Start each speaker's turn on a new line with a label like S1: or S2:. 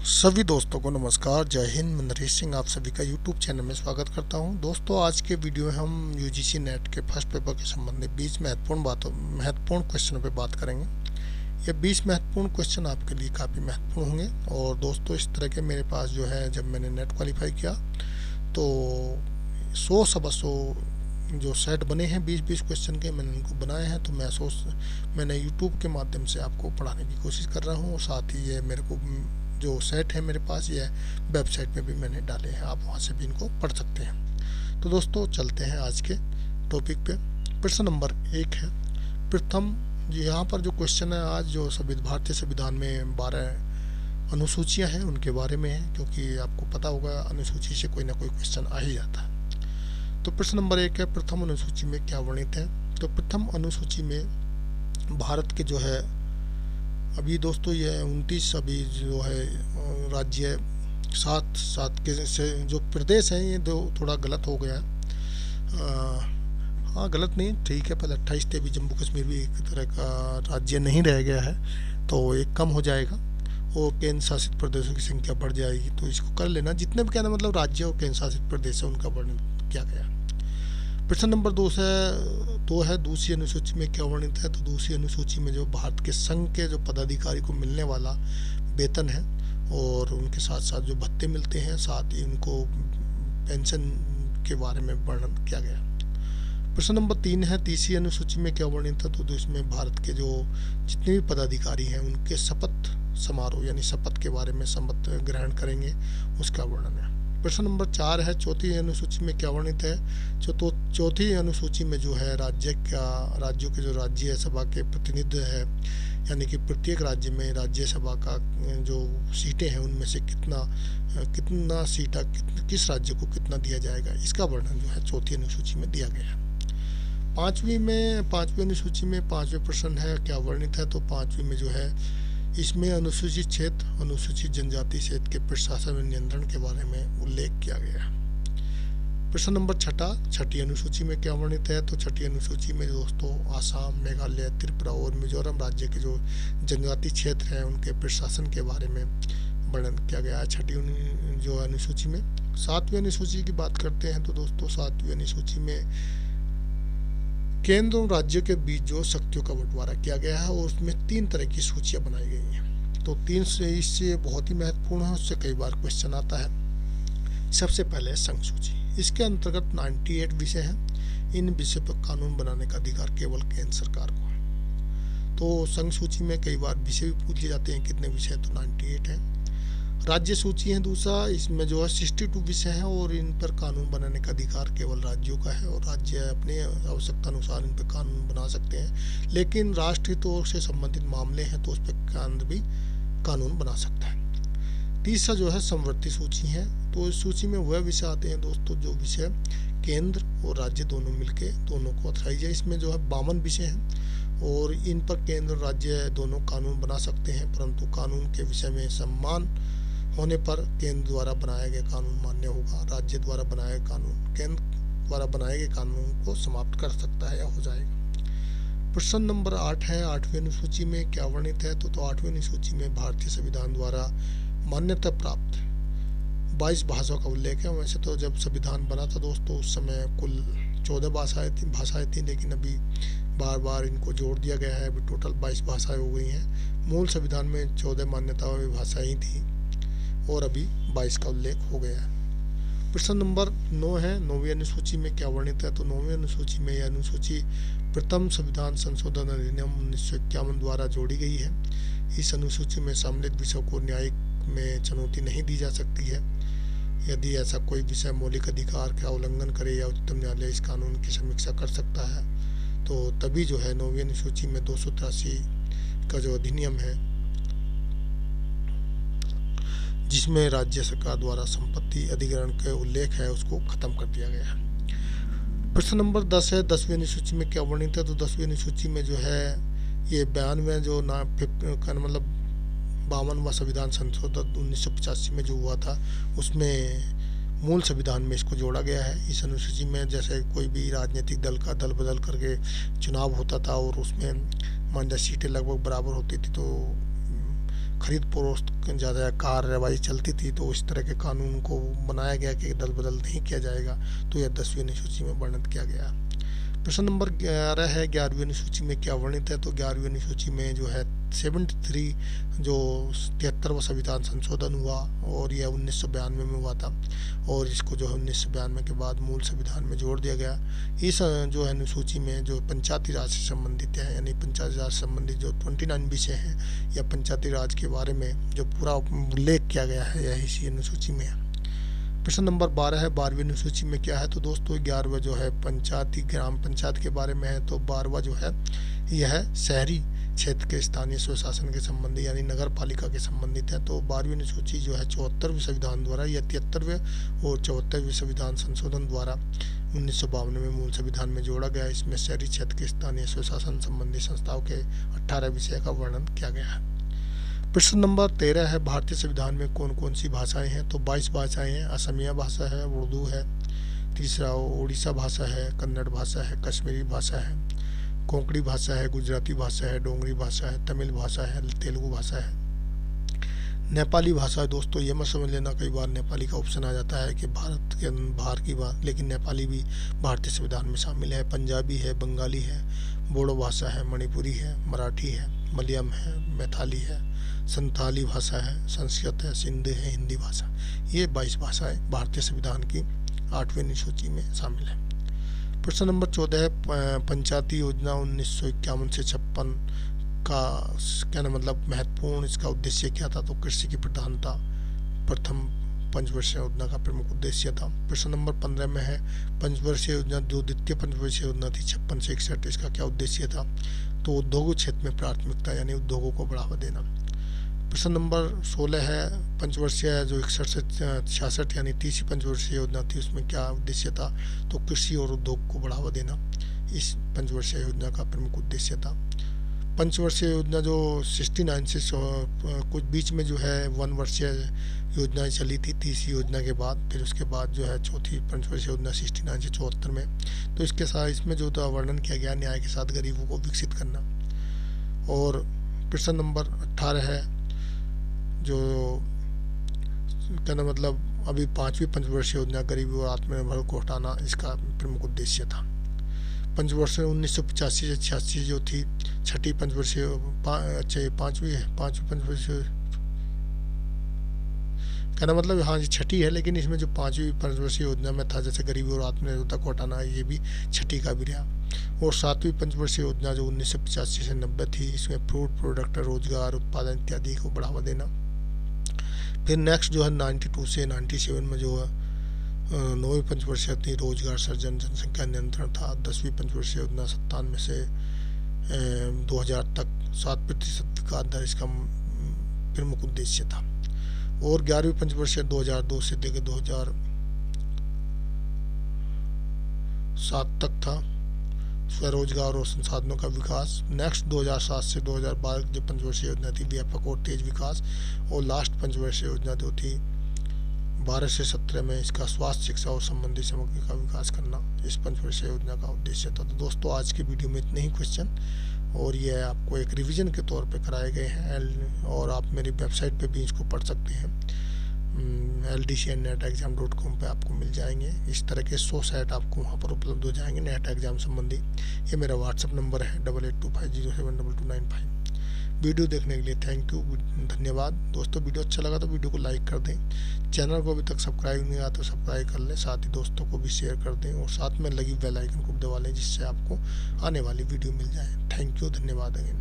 S1: सभी दोस्तों को नमस्कार। जय हिंद। मैं नरेश सिंह आप सभी का यूट्यूब चैनल में स्वागत करता हूं। दोस्तों, आज के वीडियो में हम यूजीसी नेट के फर्स्ट पेपर के संबंधित 20 महत्वपूर्ण क्वेश्चनों पे बात करेंगे। ये 20 महत्वपूर्ण क्वेश्चन आपके लिए काफ़ी महत्वपूर्ण होंगे। और दोस्तों, इस तरह के मेरे पास जो है, जब मैंने नेट क्वालिफाई किया तो 100 सवा 100 जो सेट बने हैं 20-20 क्वेश्चन के, मैंने उनको बनाए हैं। तो मैंने यूट्यूब के माध्यम से आपको पढ़ाने की कोशिश कर रहा हूँ। और साथ ही ये मेरे को जो सेट है मेरे पास, ये वेबसाइट में भी मैंने डाले हैं, आप वहाँ से भी इनको पढ़ सकते हैं। तो दोस्तों, चलते हैं आज के टॉपिक पे। प्रश्न नंबर 1 है। प्रथम, यहाँ पर जो क्वेश्चन है आज, जो भारतीय संविधान में 12 अनुसूचियाँ हैं उनके बारे में है, क्योंकि आपको पता होगा अनुसूची से कोई ना कोई क्वेश्चन आ ही जाता है। तो प्रश्न नंबर 1 है, प्रथम अनुसूची में क्या वर्णित है। तो प्रथम अनुसूची में भारत के जो है, अभी दोस्तों ये 29 अभी जो है राज्य, सात के से जो प्रदेश हैं, ये दो थोड़ा गलत हो गया है। हाँ, गलत नहीं, ठीक है। पहले 28 थे, अभी जम्मू कश्मीर भी एक तरह का राज्य नहीं रह गया है, तो एक कम हो जाएगा और केंद्र शासित प्रदेशों की संख्या बढ़ जाएगी। तो इसको कर लेना, जितने भी कहना मतलब राज्य और केंद्र शासित प्रदेश है उनका वर्णन किया गया। प्रश्न नंबर 2 है दूसरी अनुसूची में क्या वर्णित है। तो दूसरी अनुसूची में जो भारत के संघ के जो पदाधिकारी को मिलने वाला वेतन है और उनके साथ साथ जो भत्ते मिलते हैं, साथ ही उनको पेंशन के बारे में वर्णन किया गया। प्रश्न नंबर 3 है, तीसरी अनुसूची में क्या वर्णित है। तो इसमें भारत के जो जितने भी पदाधिकारी हैं उनके शपथ समारोह यानी शपथ के बारे में, शपथ ग्रहण करेंगे, उसका वर्णन है। प्रश्न नंबर 4 है, चौथी अनुसूची में क्या वर्णित है। तो चौथी अनुसूची में जो है राज्यों के जो राज्य सभा के प्रतिनिधि है, यानी कि प्रत्येक राज्य में राज्यसभा का जो सीटें हैं उनमें से कितना सीटा किस राज्य को कितना दिया जाएगा, इसका वर्णन जो है चौथी अनुसूची में दिया गया है। पांचवी अनुसूची में 5वें प्रश्न है, क्या वर्णित है। तो 5वीं में जो है, इसमें अनुसूचित क्षेत्र, अनुसूचित जनजाति क्षेत्र के प्रशासन और नियंत्रण के बारे में उल्लेख किया गया। प्रश्न नंबर 6, छठी अनुसूची में क्या वर्णित है। तो छठी अनुसूची में दोस्तों आसाम, मेघालय, त्रिपुरा और मिजोरम राज्य के जो जनजाति क्षेत्र हैं उनके प्रशासन के बारे में वर्णन किया गया है छठी जो अनुसूची में। 7वीं अनुसूची की बात करते हैं तो दोस्तों 7वीं अनुसूची में केंद्र और राज्य के बीच जो शक्तियों का बंटवारा किया गया है और उसमें 3 तरह की सूचियां बनाई गई हैं। तो 3 से इससे बहुत ही महत्वपूर्ण है, उससे कई बार क्वेश्चन आता है। सबसे पहले संघ सूची, इसके अंतर्गत 98 विषय हैं। इन विषय पर कानून बनाने का अधिकार केवल केंद्र सरकार को है। तो संघ सूची में कई बार विषय भी पूछे जाते हैं, कितने विषय, तो 98 है। राज्य सूची है दूसरा, इसमें जो है 62 विषय हैं और इन पर कानून बनाने का अधिकार केवल राज्यों का है और राज्य अपने आवश्यकता अनुसार इन पर कानून बना सकते हैं। लेकिन राष्ट्रीय तौर से संबंधित मामले हैं तो उस पर केंद्र भी कानून बना सकता है। तीसरा जो है समवर्ती सूची है। तो इस सूची में वह विषय आते हैं दोस्तों जो विषय केंद्र और राज्य दोनों मिलके दोनों को ऑथराइज है। इसमें जो है 52 विषय हैं और इन पर केंद्र और राज्य दोनों कानून बना सकते हैं, परंतु कानून के विषय में सम्मान होने पर केंद्र द्वारा बनाया गया कानून मान्य होगा। राज्य द्वारा बनाया गया कानून केंद्र द्वारा बनाए गए कानून को समाप्त कर सकता है या हो जाएगा। प्रश्न नंबर 8 है, 8वीं अनुसूची में क्या वर्णित है। तो 8वीं अनुसूची में भारतीय संविधान द्वारा मान्यता प्राप्त 22 भाषाओं का उल्लेख है। वैसे तो जब संविधान बना था दोस्तों उस समय कुल 14 भाषाएं थी, लेकिन अभी बार बार इनको जोड़ दिया गया है। अभी टोटल 22 भाषाएं हो गई हैं। मूल संविधान में 14 मान्यताओं भाषाएं ही थी और अभी 22 का उल्लेख हो गया है। प्रश्न नंबर 9 है, 9वीं अनुसूची में क्या वर्णित है। तो 9वीं अनुसूची में यह अनुसूची प्रथम संविधान संशोधन अधिनियम 1951 द्वारा जोड़ी गई है। इस अनुसूची में सम्मिलित विषयों को न्यायिक में चुनौती नहीं दी जा सकती है। यदि ऐसा कोई विषय मौलिक अधिकार का उल्लंघन करे या उच्चतम न्यायालय इस कानून की समीक्षा कर सकता है, तो तभी जो है 9वीं अनुसूची में 283 का जो अधिनियम है, जिसमें राज्य सरकार द्वारा संपत्ति अधिग्रहण के उल्लेख है, उसको खत्म कर दिया गया है। प्रश्न नंबर 10 है, 10वीं अनुसूची में क्या वर्णित है। तो 10वीं अनुसूची में जो है ये 92 जो मतलब 52वां संविधान संशोधन 1985 में जो हुआ था उसमें मूल संविधान में इसको जोड़ा गया है। इस अनुसूची में जैसे कोई भी राजनीतिक दल का दल बदल करके चुनाव होता था और उसमें मान लीजिए सीटें लगभग बराबर होती थी, तो खरीद फरोख्त ज़्यादा कार्रवाई चलती थी, तो इस तरह के कानून को बनाया गया कि दल बदल नहीं किया जाएगा। तो यह 10वीं अनुसूची में वर्णित किया गया। प्रश्न नंबर 11 है 11वीं अनुसूची में क्या वर्णित है। तो 11वीं अनुसूची में जो है 73 जो 73वां संविधान संशोधन हुआ और यह 1992 में हुआ था, और इसको जो है 1992 के बाद मूल संविधान में जोड़ दिया गया। इस जो है अनुसूची में जो पंचायती राज से संबंधित है, यानी पंचायती राज से संबंधित जो 29 विषय हैं या पंचायती राज के बारे में जो पूरा उल्लेख किया गया है, यह इसी अनुसूची में है। प्रश्न नंबर 12 है 12वीं अनुसूची में क्या है। तो दोस्तों 11वां जो है पंचायती ग्राम पंचायत के बारे में है। तो 12वां जो है यह शहरी क्षेत्र के स्थानीय स्वशासन के संबंधी यानी नगर पालिका के संबंधित है। तो 12वीं अनुसूची जो है 74वें संविधान द्वारा या 73वें और 74वें संविधान संशोधन द्वारा 1952 में मूल संविधान में जोड़ा गया। इसमें शहरी क्षेत्र के स्थानीय स्वशासन संबंधी संस्थाओं के 18 विषय का वर्णन किया गया है। प्रश्न नंबर 13 है भारतीय संविधान में कौन कौन सी भाषाएं हैं। तो 22 भाषाएं हैं। असमिया भाषा है, उर्दू है, तीसरा उड़ीसा भाषा है, कन्नड़ भाषा है, कश्मीरी भाषा है, कोंकणी भाषा है, गुजराती भाषा है, डोंगरी भाषा है, तमिल भाषा है, तेलुगु भाषा है, नेपाली भाषा है। दोस्तों ये मत समझ लेना कई बार नेपाली का ऑप्शन आ जाता है कि भारत के बाहर की बात, लेकिन नेपाली भी भारतीय संविधान में शामिल है। पंजाबी है, बंगाली है, बोडो भाषा है, मणिपुरी है, मराठी है, मलयालम है, मैथाली है, संथाली भाषा है, संस्कृत है, सिंधी है, हिंदी भाषा। ये 22 भाषाएं भारतीय संविधान की 8वीं अनुसूची में शामिल है। प्रश्न नंबर 14 है पंचायती योजना 1951 से 56 का क्या मतलब महत्वपूर्ण इसका उद्देश्य क्या था। तो कृषि की प्रधानता प्रथम पंचवर्षीय योजना का प्रमुख उद्देश्य था। प्रश्न नंबर 15 में है पंचवर्षीय योजना जो द्वितीय पंचवर्षीय योजना थी 56 से 61, इसका क्या उद्देश्य था। तो उद्योगों क्षेत्र में प्राथमिकता यानी उद्योगों को बढ़ावा देना। प्रश्न नंबर 16 है पंचवर्षीय जो 61 से 66 यानी तीसरी पंचवर्षीय योजना थी, उसमें क्या उद्देश्य था। तो कृषि और उद्योग को बढ़ावा देना इस पंचवर्षीय योजना का प्रमुख उद्देश्य था। पंचवर्षीय योजना जो 69 से कुछ बीच में जो है 1 वर्षीय योजनाएं चली थी तीसरी योजना के बाद, फिर उसके बाद जो है चौथी पंचवर्षीय योजना 69 से 74 में। तो इसके साथ इसमें जो वर्णन किया गया न्याय के साथ गरीबों को विकसित करना। और प्रश्न नंबर 18 है जो कहना मतलब अभी 5वीं पंचवर्षीय योजना गरीबी और आत्मनिर्भर को हटाना इसका प्रमुख उद्देश्य था। पंचवर्षीय 1985 से 86 जो थी छठी पंचवर्षीय पांचवी पंचवर्षीय कहना मतलब हाँ ये छठी है, लेकिन इसमें जो 5वीं पंचवर्षीय योजना में था जैसे गरीबी और आत्मनिर्भरता को हटाना, ये भी छठी का भी रहा। और 7वीं पंचवर्षीय योजना जो 1985 से 90 थी, इसमें फ्रूट प्रोडक्ट रोजगार उत्पादन इत्यादि को बढ़ावा देना। फिर नेक्स्ट जो है 92 से 97 में जो है 9वीं पंचवर्षीय थी रोजगार सृजन जनसंख्या नियंत्रण था। 10वीं पंचवर्षीय योजना 97 से 2000 तक 7% विकास दर इसका प्रमुख उद्देश्य था। और 11वीं पंचवर्षीय 2002 से लेकर 2007 तक था स्वरोजगार और संसाधनों का विकास। नेक्स्ट 2007 से 2012 जो पंचवर्षीय योजना थी व्यापक और तेज विकास। और लास्ट पंचवर्षीय योजना जो थी 12 से 17 में इसका स्वास्थ्य शिक्षा और संबंधी सामग्री का विकास करना इस पंचवर्षीय योजना का उद्देश्य था। तो दोस्तों आज की वीडियो में इतने ही क्वेश्चन, और ये आपको एक रिवीजन के तौर पे कराए गए हैं, और आप मेरी वेबसाइट पे भी इसको पढ़ सकते हैं। ldcnetexam.com पे आपको मिल जाएंगे। इस तरह के 100 सेट आपको वहाँ पर उपलब्ध हो जाएंगे नेट एग्जाम संबंधी। ये मेरा व्हाट्सअप नंबर है 8825072295। वीडियो देखने के लिए थैंक यू, धन्यवाद। दोस्तों वीडियो अच्छा लगा तो वीडियो को लाइक कर दें, चैनल को अभी तक सब्सक्राइब नहीं आया तो सब्सक्राइब कर लें, साथ ही दोस्तों को भी शेयर कर दें, और साथ में लगी बेल आइकन को दबा लें जिससे आपको आने वाली वीडियो मिल जाए। थैंक यू, धन्यवाद अगेन।